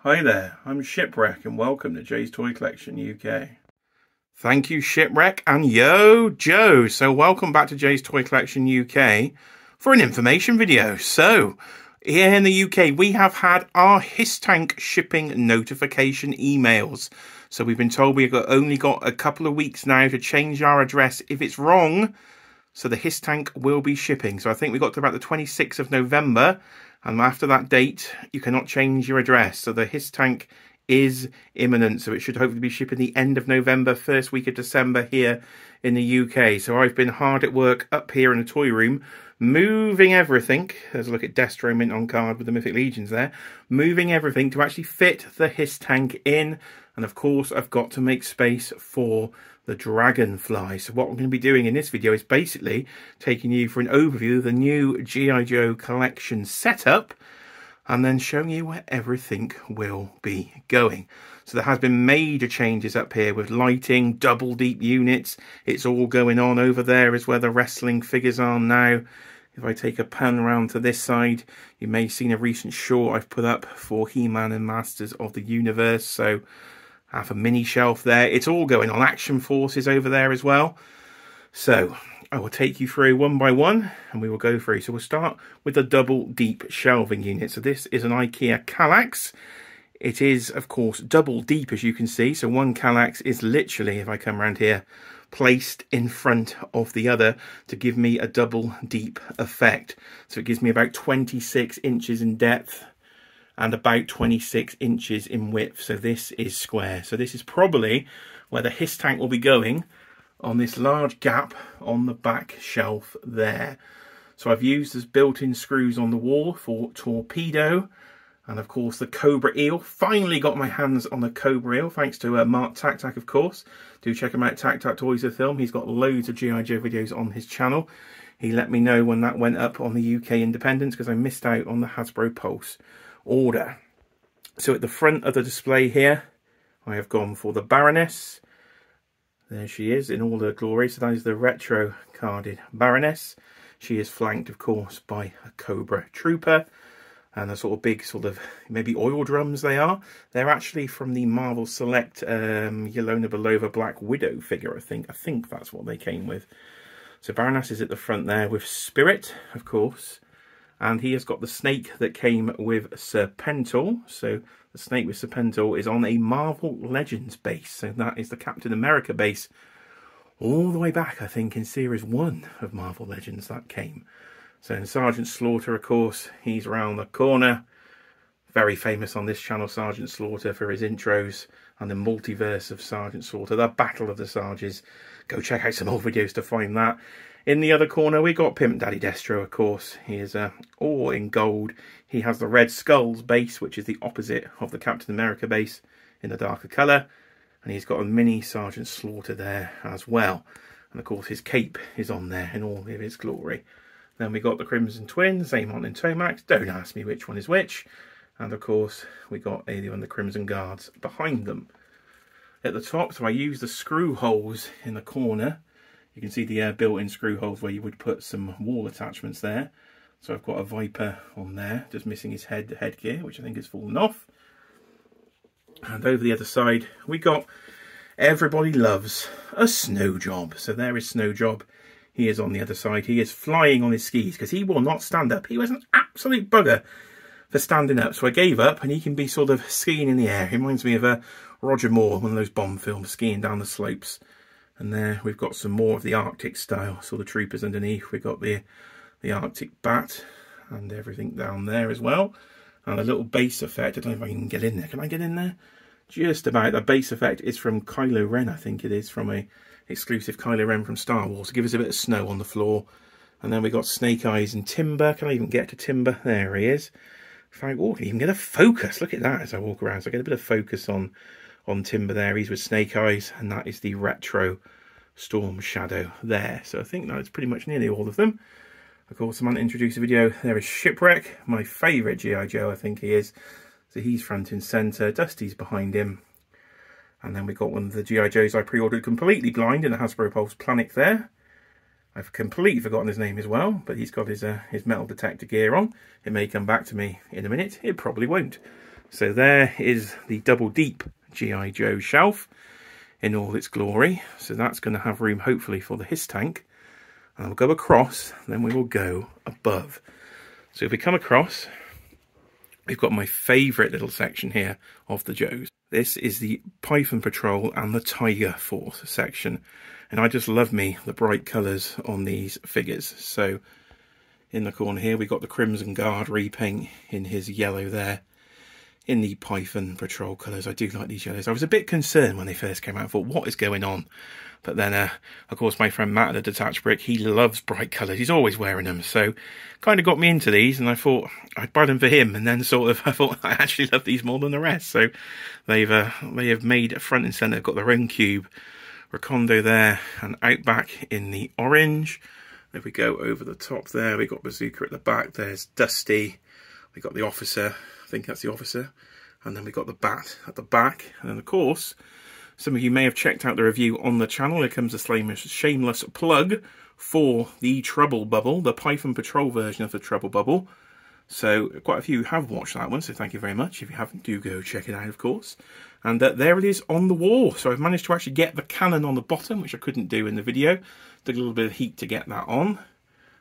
Hi there, I'm Shipwreck and welcome to Jay's Toy Collection UK. Thank you Shipwreck and yo Joe. So welcome back to Jay's Toy Collection UK for an information video. So here in the UK we have had our HISS tank shipping notification emails. So we've been told we've only got a couple of weeks now to change our address if it's wrong. So the HISS tank will be shipping. So I think we got to about the 26th of November. And after that date, you cannot change your address. So the HISS tank is imminent. So it should hopefully be shipping the end of November, first week of December here in the UK. So I've been hard at work up here in the toy room, moving everything. There's a look at Destro mint on card with the Mythic Legions there. Moving everything to actually fit the HISS tank in. And of course, I've got to make space for the Dragonfly. So what we're going to be doing in this video is basically taking you for an overview of the new G.I. Joe collection setup and then showing you where everything will be going. So there has been major changes up here with lighting, double deep units. It's all going on. Over there is where the wrestling figures are now. If I take a pan around to this side, you may have seen a recent short I've put up for He-Man and Masters of the Universe. So have a mini shelf there. It's all going on. Action Forces over there as well. So I will take you through one by one and we will go through. So we'll start with the double deep shelving unit. So this is an IKEA Kallax. It is, of course, double deep, as you can see. So one Kallax is literally, if I come around here, placed in front of the other to give me a double deep effect. So it gives me about 26 inches in depth and about 26 inches in width. So this is square. So this is probably where the HISS tank will be going, on this large gap on the back shelf there. So I've used as built-in screws on the wall for torpedo, and of course the Cobra Eel. Finally got my hands on the Cobra Eel, thanks to Mark Tac of course. Do check him out, Tac Toys the Film. He's got loads of G.I. Joe videos on his channel. He let me know when that went up on the UK Independence because I missed out on the Hasbro Pulse order. So at the front of the display here, I have gone for the Baroness. There she is in all her glory. So that is the retro carded Baroness. She is flanked, of course, by a Cobra Trooper and a sort of big sort of maybe oil drums they are. They're actually from the Marvel Select Yelena Belova Black Widow figure, I think. I think that's what they came with. So Baroness is at the front there with Spirit, of course. And he has got the snake that came with Serpentor. So the snake with Serpentor is on a Marvel Legends base. So that is the Captain America base all the way back, I think, in Series 1 of Marvel Legends that came. So in Sergeant Slaughter, of course, he's around the corner. Very famous on this channel, Sergeant Slaughter, for his intros and the multiverse of Sergeant Slaughter, the Battle of the Sarges. Go check out some old videos to find that. In the other corner, we got Pimp Daddy Destro, of course. He is all in gold. He has the Red Skulls base, which is the opposite of the Captain America base in the darker colour. And he's got a mini Sergeant Slaughter there as well. And of course, his cape is on there in all of its glory. Then we got the Crimson Twins, Amon and Tomax. Don't ask me which one is which. And of course, we got Alien and the Crimson Guards behind them. At the top, so I used the screw holes in the corner. You can see the built-in screw holes where you would put some wall attachments there. So I've got a Viper on there, just missing his headgear, which I think has fallen off. And over the other side, we got Everybody Loves a Snow Job. So there is Snow Job. He is on the other side. He is flying on his skis because he will not stand up. He was an absolute bugger for standing up. So I gave up and he can be sort of skiing in the air. He reminds me of Roger Moore, one of those Bond films, skiing down the slopes. And there we've got some more of the Arctic style. So the troopers underneath, we've got the Arctic bat and everything down there as well. And a little bass effect. I don't know if I can get in there. Can I get in there? Just about. The bass effect is from Kylo Ren, I think it is, from a exclusive Kylo Ren from Star Wars. To give us a bit of snow on the floor. And then we've got Snake Eyes and Timber. Can I even get to Timber? There he is. If I walk, I can even get a focus. Look at that as I walk around. So I get a bit of focus on Timber there. He's with Snake Eyes, and that is the retro Storm Shadow there. So I think that's pretty much nearly all of them. Of course, I'm going to introduce a video. There is Shipwreck, my favourite G.I. Joe, I think he is. So he's front and centre, Dusty's behind him. And then we've got one of the G.I. Joes I pre-ordered completely blind in the Hasbro Pulse Planet there. I've completely forgotten his name as well, but he's got his metal detector gear on. It may come back to me in a minute. It probably won't. So there is the double deep G.I. Joe shelf in all its glory. So that's going to have room hopefully for the HISS tank. And we'll go across, then we will go above. So if we come across, we've got my favourite little section here of the Joes. This is the Python Patrol and the Tiger Force section. And I just love me the bright colours on these figures. So in the corner here, we've got the Crimson Guard repaint in his yellow there. In the Python Patrol colours, I do like these yellows. I was a bit concerned when they first came out. I thought, what is going on? But then, of course, my friend Matt at the Detached Brick, he loves bright colours. He's always wearing them. So, kind of got me into these. And I thought, I'd buy them for him. And then sort of, I thought, I actually love these more than the rest. So, they have made front and centre. They've got their own cube. Recondo there. And Outback in the orange. If we go over the top there, we've got Bazooka at the back. There's Dusty. We've got the officer. I think that's the officer. And then we've got the bat at the back. And then, of course, some of you may have checked out the review on the channel. Here comes a shameless plug for the Trouble Bubble, the Python Patrol version of the Trouble Bubble. So quite a few have watched that one, so thank you very much. If you haven't, do go check it out, of course. And there it is on the wall. So I've managed to actually get the cannon on the bottom, which I couldn't do in the video. Took a little bit of heat to get that on.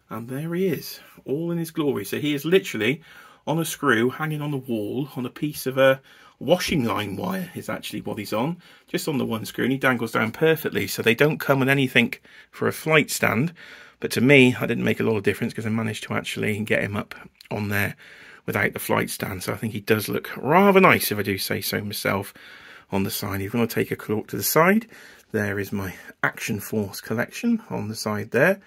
And there he is, all in his glory. So he is literally on a screw hanging on the wall on a piece of a washing line wire is actually what he's on, just on the one screw, and he dangles down perfectly. So they don't come with anything for a flight stand, but to me I didn't make a lot of difference because I managed to actually get him up on there without the flight stand. So I think he does look rather nice, if I do say so myself, on the side. If you want to take a look to the side, there is my Action Force collection on the side there.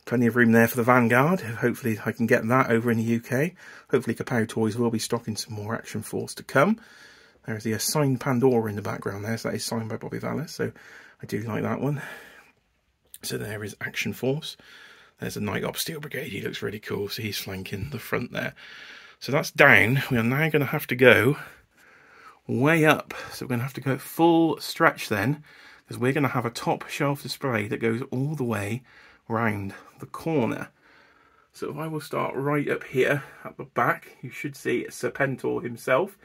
Plenty of room there for the Vanguard. Hopefully I can get that over in the UK. Hopefully Kapow Toys will be stocking some more Action Force to come. There's the signed Pandora in the background there. So that is signed by Bobby Vallis. So I do like that one. So there is Action Force. There's a Night Op Steel Brigade. He looks really cool. So he's flanking the front there. So that's down. We are now going to have to go way up. So we're going to have to go full stretch then, because we're going to have a top shelf display that goes all the way round the corner. So if I will start right up here at the back, you should see Serpentor himself.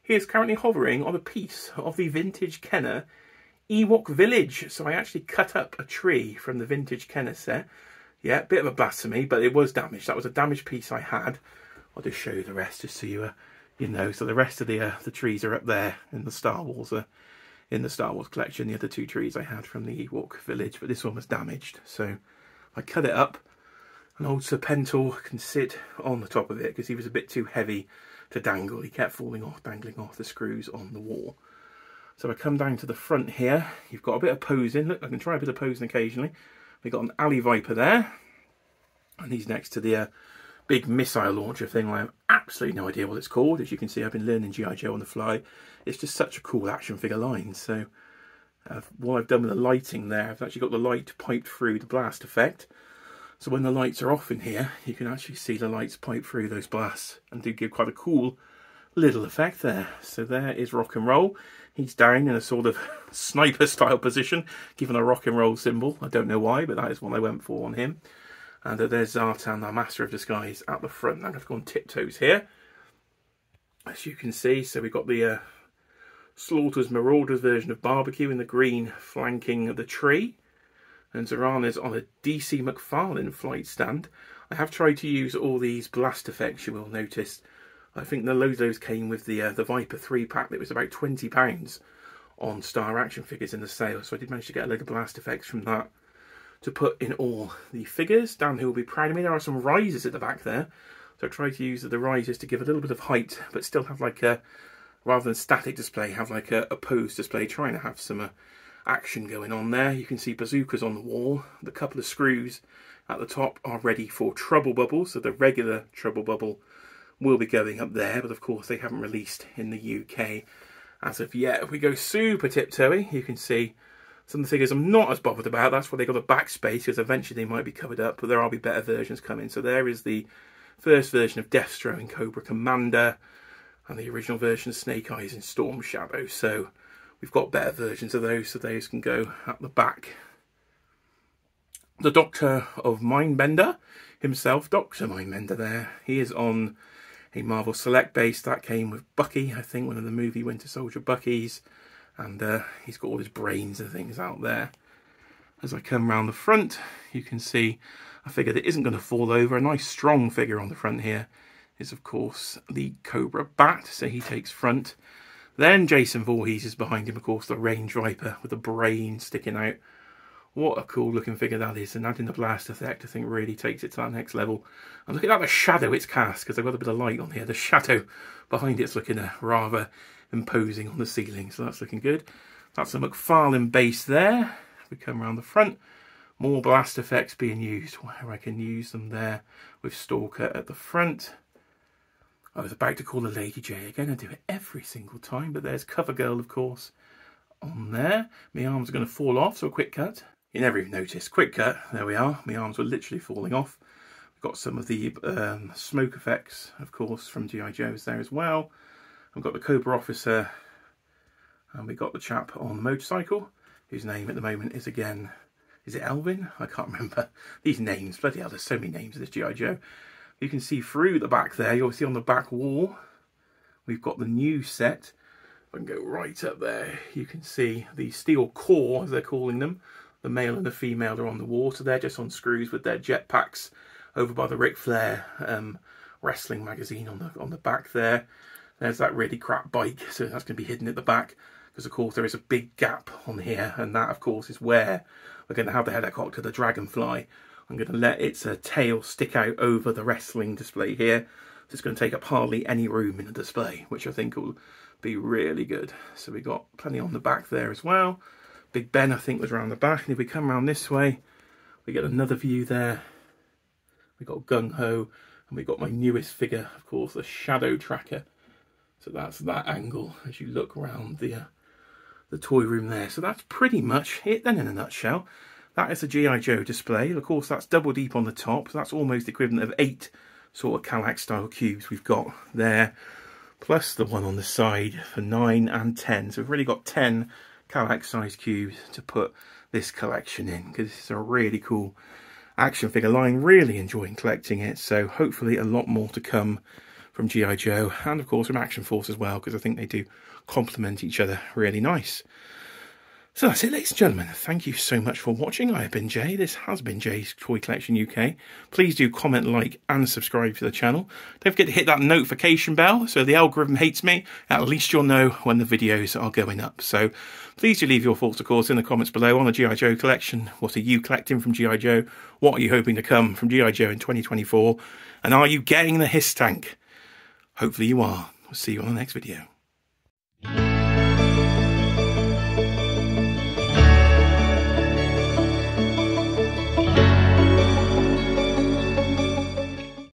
He is currently hovering on a piece of the vintage Kenner Ewok Village. So I actually cut up a tree from the vintage Kenner set. Yeah, bit of a blasphemy, but it was damaged. That was a damaged piece I had. I'll just show you the rest just so you know. So the rest of the trees are up there in the Star Wars collection. The other two trees I had from the Ewok Village, but this one was damaged. So I cut it up, and old Serpentor can sit on the top of it because he was a bit too heavy to dangle. He kept falling off, dangling off the screws on the wall. So I come down to the front here. You've got a bit of posing. Look, I can try a bit of posing occasionally. We've got an Alley Viper there, and he's next to the big missile launcher thing. I have absolutely no idea what it's called. As you can see, I've been learning G.I. Joe on the fly. It's just such a cool action figure line. So what I've done with the lighting there, I've actually got the light piped through the blast effect. So when the lights are off in here, you can actually see the lights pipe through those blasts and do give quite a cool little effect there. So there is Rock and Roll. He's down in a sort of sniper style position, given a rock and roll symbol. I don't know why, but that is what I went for on him. And there's Zartan, our Master of Disguise, at the front. I'm going to go on tiptoes here, as you can see. So we've got the Slaughter's Marauders version of Barbecue in the green flanking the tree. And Zoran is on a DC McFarlane flight stand. I have tried to use all these blast effects, you will notice. I think the loads of those came with the Viper 3-pack that was about £20 on Star Action Figures in the sale. So I did manage to get a load of blast effects from that to put in all the figures. Dan, who will be proud of me. There are some risers at the back there. So I tried to use the risers to give a little bit of height, but still have like a, rather than static display, have like a pose display, trying to have some action going on there. You can see bazookas on the wall. The couple of screws at the top are ready for Trouble Bubble. So the regular Trouble Bubble will be going up there, but of course they haven't released in the UK as of yet. If we go super tiptoey, you can see some of the figures I'm not as bothered about. That's why they got a backspace, because eventually they might be covered up, but there will be better versions coming. So there is the first version of Destro and Cobra Commander, and the original version of Snake Eyes and Storm Shadow. So we've got better versions of those, so those can go at the back. The Doctor of Mindbender himself, Dr. Mindbender there, he is on a Marvel Select base that came with Bucky, I think one of the movie Winter Soldier Buckies, and he's got all his brains and things out there. As I come round the front, you can see a figure that isn't going to fall over. A nice strong figure on the front here is, of course, the Cobra Bat, so he takes front. Then Jason Voorhees is behind him, of course, the Range Viper with the brain sticking out. What a cool looking figure that is, and adding the blast effect I think really takes it to that next level. And look at that, the shadow it's cast, because I've got a bit of light on here. The shadow behind it's looking rather imposing on the ceiling, so that's looking good. That's the McFarlane base there. We come around the front, more blast effects being used where I can use them there with Stalker at the front. I was about to call the Lady J again. I do it every single time, but there's CoverGirl, of course, on there. My arms are going to fall off, so a quick cut. You never even noticed. Quick cut, there we are. My arms were literally falling off. We've got some of the smoke effects, of course, from G.I. Joe's there as well. I've got the Cobra Officer, and we've got the chap on the motorcycle, whose name at the moment is again, is it Elvin? I can't remember. These names, bloody hell, there's so many names of this G.I. Joe. You can see through the back there, you obviously on the back wall, we've got the new set. If I can go right up there, you can see the steel core, as they're calling them. The male and the female are on the water there, just on screws with their jetpacks over by the Ric Flair wrestling magazine on the back there. There's that really crap bike, so that's going to be hidden at the back, because of course there is a big gap on here, and that of course is where we're going to have the helicopter, the Dragonfly. I'm going to let its tail stick out over the wrestling display here. So it's going to take up hardly any room in the display, which I think will be really good. So we got plenty on the back there as well. Big Ben, I think, was around the back. And if we come around this way, we get another view there. We got Gung Ho, and we got my newest figure, of course, the Shadow Tracker. So that's that angle as you look around the toy room there. So that's pretty much it then in a nutshell. That is the G.I. Joe display. Of course, that's double deep on the top. So that's almost equivalent of 8 sort of Kallax style cubes we've got there. Plus the one on the side for 9 and 10. So we've really got 10 Kallax size cubes to put this collection in, because this is a really cool action figure line. Really enjoying collecting it. So hopefully a lot more to come from G.I. Joe, and of course from Action Force as well, because I think they do complement each other really nice. So that's it, ladies and gentlemen. Thank you so much for watching. I have been Jay. This has been Jay's Toy Collection UK. Please do comment, like, and subscribe to the channel. Don't forget to hit that notification bell so the algorithm hates me. At least you'll know when the videos are going up. So please do leave your thoughts, of course, in the comments below on the G.I. Joe collection. What are you collecting from G.I. Joe? What are you hoping to come from G.I. Joe in 2024? And are you getting the HISS tank? Hopefully you are. We'll see you on the next video.